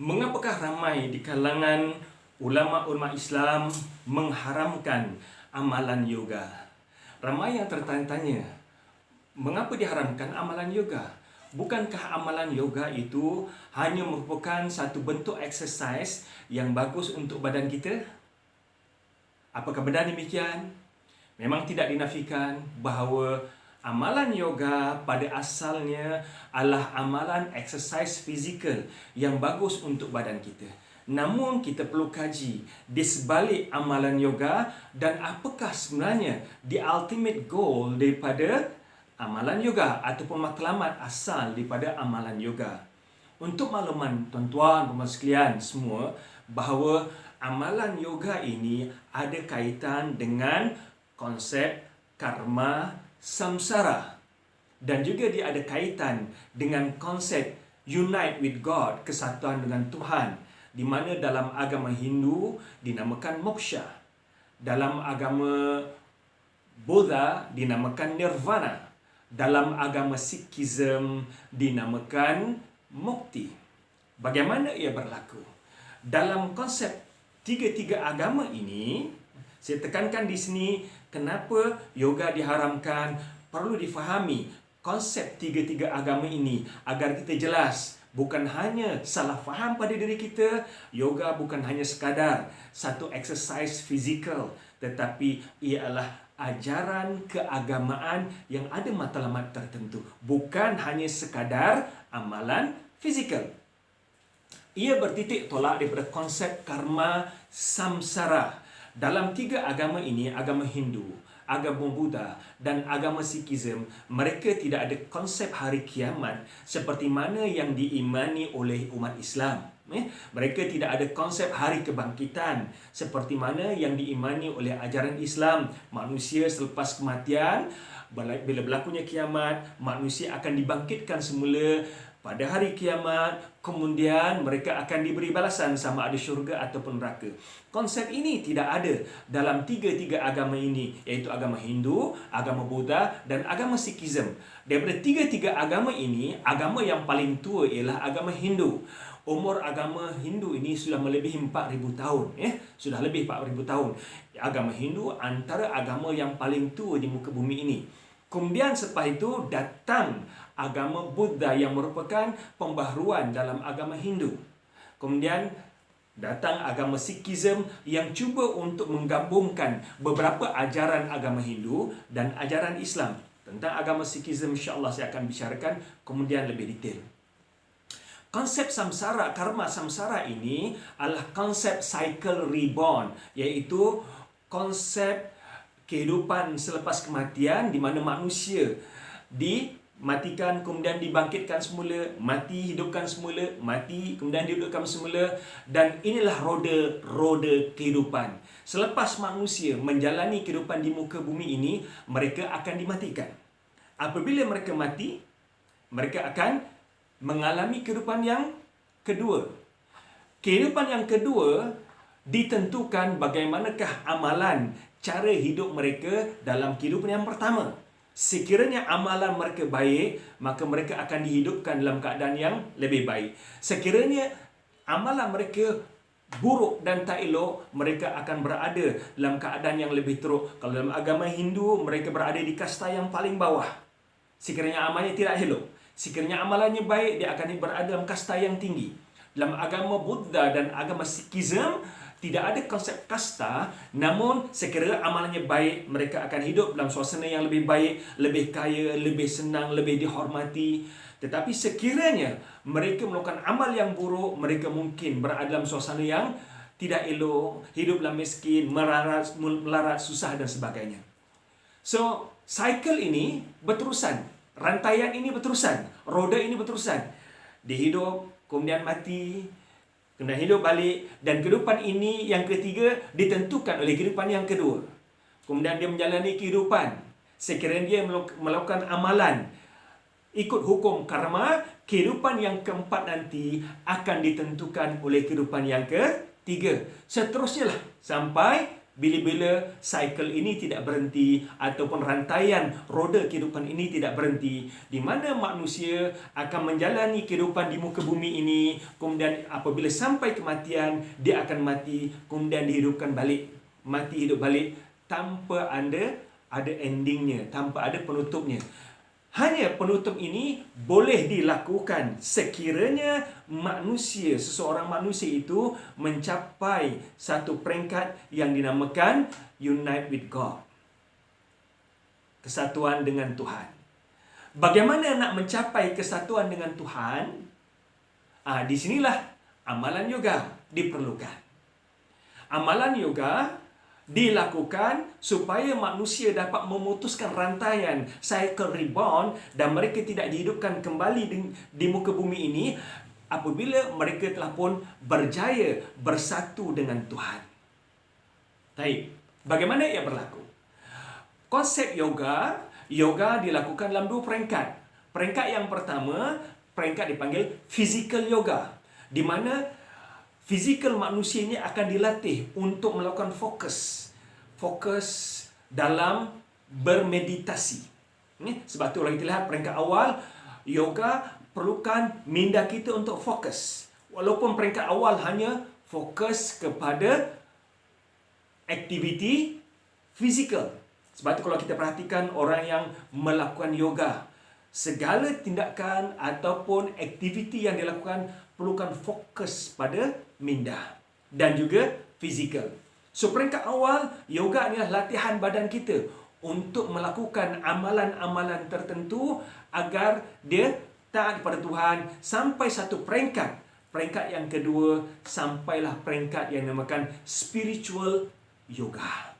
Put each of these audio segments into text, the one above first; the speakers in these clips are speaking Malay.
Mengapakah ramai di kalangan ulama-ulama Islam mengharamkan amalan yoga? Ramai yang tertanya-tanya, mengapa diharamkan amalan yoga? Bukankah amalan yoga itu hanya merupakan satu bentuk exercise yang bagus untuk badan kita? Apakah benar demikian? Memang tidak dinafikan bahawa amalan yoga pada asalnya adalah amalan exercise fizikal yang bagus untuk badan kita. Namun kita perlu kaji di sebalik amalan yoga dan apakah sebenarnya the ultimate goal daripada amalan yoga ataupun matlamat asal daripada amalan yoga. Untuk makluman tuan-tuan, puan sekalian semua, bahawa amalan yoga ini ada kaitan dengan konsep karma samsara, dan juga dia ada kaitan dengan konsep unite with God, kesatuan dengan Tuhan, di mana dalam agama Hindu dinamakan moksha, dalam agama Buddha dinamakan nirvana, dalam agama Sikhism dinamakan mukti. Bagaimana ia berlaku? Dalam konsep tiga-tiga agama ini, saya tekankan di sini kenapa yoga diharamkan. Perlu difahami konsep tiga-tiga agama ini agar kita jelas. Bukan hanya salah faham pada diri kita, yoga bukan hanya sekadar satu exercise fizikal, tetapi ia adalah ajaran keagamaan yang ada matlamat tertentu. Bukan hanya sekadar amalan fizikal. Ia bertitik tolak daripada konsep karma samsara. Dalam tiga agama ini, agama Hindu, agama Buddha dan agama Sikhism, mereka tidak ada konsep hari kiamat seperti mana yang diimani oleh umat Islam. Mereka tidak ada konsep hari kebangkitan seperti mana yang diimani oleh ajaran Islam. Manusia selepas kematian, bila berlakunya kiamat, manusia akan dibangkitkan semula pada hari kiamat, kemudian mereka akan diberi balasan sama ada syurga ataupun neraka. Konsep ini tidak ada dalam tiga-tiga agama ini, iaitu agama Hindu, agama Buddha dan agama Sikhism. Daripada tiga-tiga agama ini, agama yang paling tua ialah agama Hindu. Umur agama Hindu ini sudah melebihi 4,000 tahun. Sudah lebih 4,000 tahun. Agama Hindu antara agama yang paling tua di muka bumi ini. Kemudian selepas itu datang agama Buddha yang merupakan pembaharuan dalam agama Hindu. Kemudian datang agama Sikhism yang cuba untuk menggabungkan beberapa ajaran agama Hindu dan ajaran Islam. Tentang agama Sikhism insya-Allah saya akan bicarakan kemudian lebih detail. Konsep samsara, karma samsara ini adalah konsep cycle reborn, iaitu konsep kehidupan selepas kematian di mana manusia dimatikan kemudian dibangkitkan semula, mati hidupkan semula, mati kemudian dihidupkan semula, dan inilah roda kehidupan. Selepas manusia menjalani kehidupan di muka bumi ini, mereka akan dimatikan. Apabila mereka mati, mereka akan mengalami kehidupan yang kedua. Kehidupan yang kedua ditentukan bagaimanakah amalan cara hidup mereka dalam kehidupan yang pertama. Sekiranya amalan mereka baik, maka mereka akan dihidupkan dalam keadaan yang lebih baik. Sekiranya amalan mereka buruk dan tak elok, mereka akan berada dalam keadaan yang lebih teruk. Kalau dalam agama Hindu, mereka berada di kasta yang paling bawah. Sekiranya amalnya tidak elok, sekiranya amalannya baik, dia akan berada dalam kasta yang tinggi. Dalam agama Buddha dan agama Sikhism, tidak ada konsep kasta, namun sekiranya amalannya baik, mereka akan hidup dalam suasana yang lebih baik, lebih kaya, lebih senang, lebih dihormati. Tetapi sekiranya mereka melakukan amal yang buruk, mereka mungkin berada dalam suasana yang tidak elok, hidup dalam miskin, melarat, susah dan sebagainya. So, cycle ini berterusan, rantaian ini berterusan, roda ini berterusan. Dihidup, kemudian mati, kemudian hidup balik, dan kehidupan ini yang ketiga ditentukan oleh kehidupan yang kedua. Kemudian dia menjalani kehidupan. Sekiranya dia melakukan amalan ikut hukum karma, kehidupan yang keempat nanti akan ditentukan oleh kehidupan yang ketiga. Seterusnya lah sampai bila-bila cycle ini tidak berhenti ataupun rantaian roda kehidupan ini tidak berhenti, di mana manusia akan menjalani kehidupan di muka bumi ini, kemudian apabila sampai kematian dia akan mati, kemudian dihidupkan balik, mati hidup balik tanpa ada endingnya, tanpa ada penutupnya. Hanya penutup ini boleh dilakukan sekiranya seseorang manusia itu mencapai satu peringkat yang dinamakan unite with God. Kesatuan dengan Tuhan. Bagaimana nak mencapai kesatuan dengan Tuhan? Di sinilah amalan yoga diperlukan. Amalan yoga dilakukan supaya manusia dapat memutuskan rantaian cycle reborn dan mereka tidak dihidupkan kembali di muka bumi ini apabila mereka telah pun berjaya bersatu dengan Tuhan. Baik, bagaimana ia berlaku? Konsep yoga dilakukan dalam 2 peringkat. Peringkat yang pertama, peringkat dipanggil physical yoga, di mana fizikal manusia ini akan dilatih untuk melakukan fokus dalam bermeditasi. Sebab tu kita lihat peringkat awal, yoga perlukan minda kita untuk fokus. Walaupun peringkat awal hanya fokus kepada aktiviti fizikal. Sebab tu kalau kita perhatikan orang yang melakukan yoga, segala tindakan ataupun aktiviti yang dilakukan perlukan fokus pada minda dan juga fizikal. So peringkat awal, yoga adalah latihan badan kita untuk melakukan amalan-amalan tertentu agar dia taat kepada Tuhan sampai satu peringkat. Peringkat yang kedua, sampailah peringkat yang dinamakan spiritual yoga.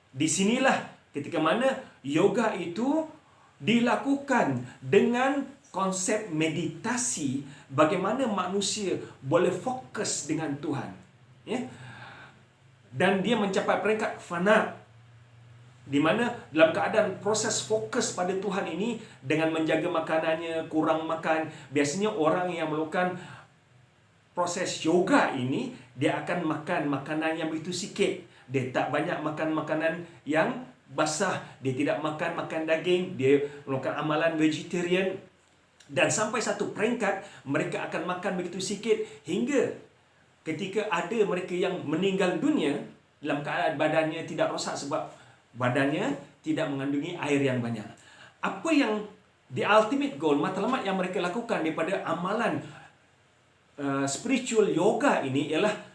Di sinilah ketika mana yoga itu dilakukan dengan konsep meditasi, bagaimana manusia boleh fokus dengan Tuhan, dan dia mencapai peringkat fana, di mana dalam keadaan proses fokus pada Tuhan ini dengan menjaga makanannya, kurang makan. Biasanya orang yang melakukan proses yoga ini, dia akan makan makanan yang begitu sikit. Dia tak banyak makan makanan yang basah, dia tidak makan daging, dia melakukan amalan vegetarian. Dan sampai satu peringkat mereka akan makan begitu sikit hingga ketika ada mereka yang meninggal dunia dalam keadaan badannya tidak rosak sebab badannya tidak mengandungi air yang banyak. Apa yang the ultimate goal, matlamat yang mereka lakukan daripada amalan spiritual yoga ini ialah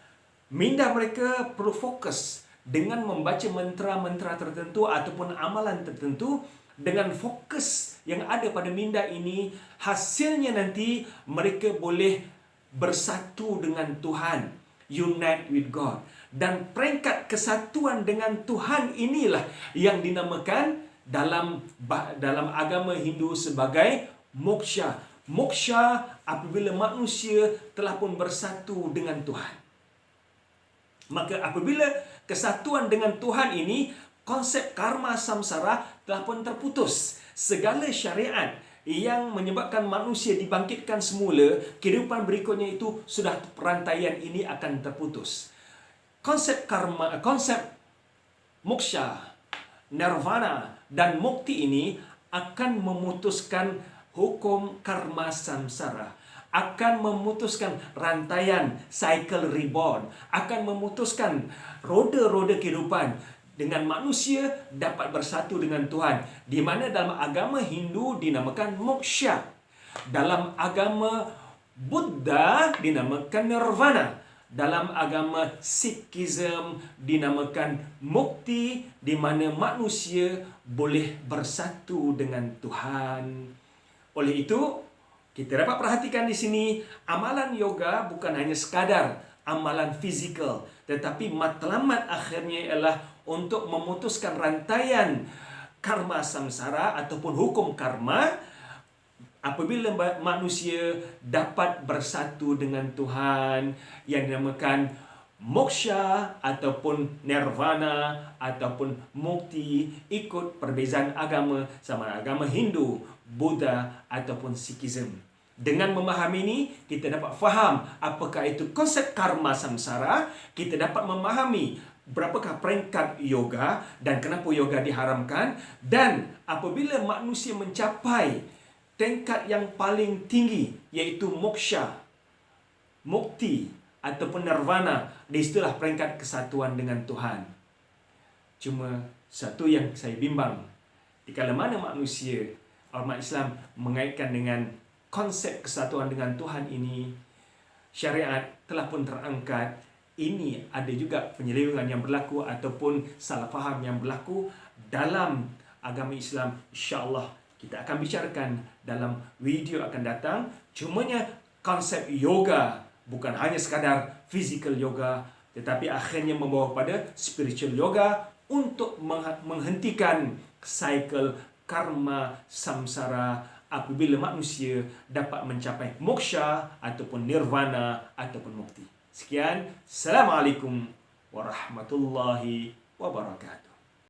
minda mereka perlu fokus dengan membaca mantra-mantra tertentu ataupun amalan tertentu. Dengan fokus yang ada pada minda ini, hasilnya nanti mereka boleh bersatu dengan Tuhan, unite with God. Dan peringkat kesatuan dengan Tuhan inilah yang dinamakan dalam agama Hindu sebagai moksha. Moksha apabila manusia telah pun bersatu dengan Tuhan. Maka apabila kesatuan dengan Tuhan ini, konsep karma samsara telah pun terputus. Segala syariat yang menyebabkan manusia dibangkitkan semula, kehidupan berikutnya itu sudah perantaian ini akan terputus. Konsep karma, konsep moksha, nirvana dan mukti ini akan memutuskan hukum karma samsara, akan memutuskan rantaian cycle reborn, akan memutuskan roda-roda kehidupan dengan manusia dapat bersatu dengan Tuhan, di mana dalam agama Hindu dinamakan moksha, dalam agama Buddha dinamakan nirvana, dalam agama Sikhism dinamakan mukti, di mana manusia boleh bersatu dengan Tuhan. Oleh itu, kita dapat perhatikan di sini, amalan yoga bukan hanya sekadar amalan fizikal, tetapi matlamat akhirnya ialah untuk memutuskan rantaian karma samsara ataupun hukum karma apabila manusia dapat bersatu dengan Tuhan, yang dinamakan moksha ataupun nirvana ataupun mukti, ikut perbezaan agama sama agama Hindu, Buddha ataupun Sikhism. Dengan memahami ini, kita dapat faham apakah itu konsep karma samsara, kita dapat memahami berapakah peringkat yoga dan kenapa yoga diharamkan, dan apabila manusia mencapai tingkat yang paling tinggi iaitu moksha, mukti ataupun nirvana, disitulah peringkat kesatuan dengan Tuhan. Cuma satu yang saya bimbang, dikala mana manusia, umat Islam mengaitkan dengan konsep kesatuan dengan Tuhan ini, syariat telah pun terangkat, ini ada juga penyelewengan yang berlaku ataupun salah faham yang berlaku dalam agama Islam. InsyaAllah kita akan bicarakan dalam video akan datang. Cumanya konsep yoga bukan hanya sekadar physical yoga, tetapi akhirnya membawa pada spiritual yoga untuk menghentikan cycle karma samsara apabila manusia dapat mencapai moksha ataupun nirvana ataupun mukti. Sekian, Assalamualaikum warahmatullahi wabarakatuh.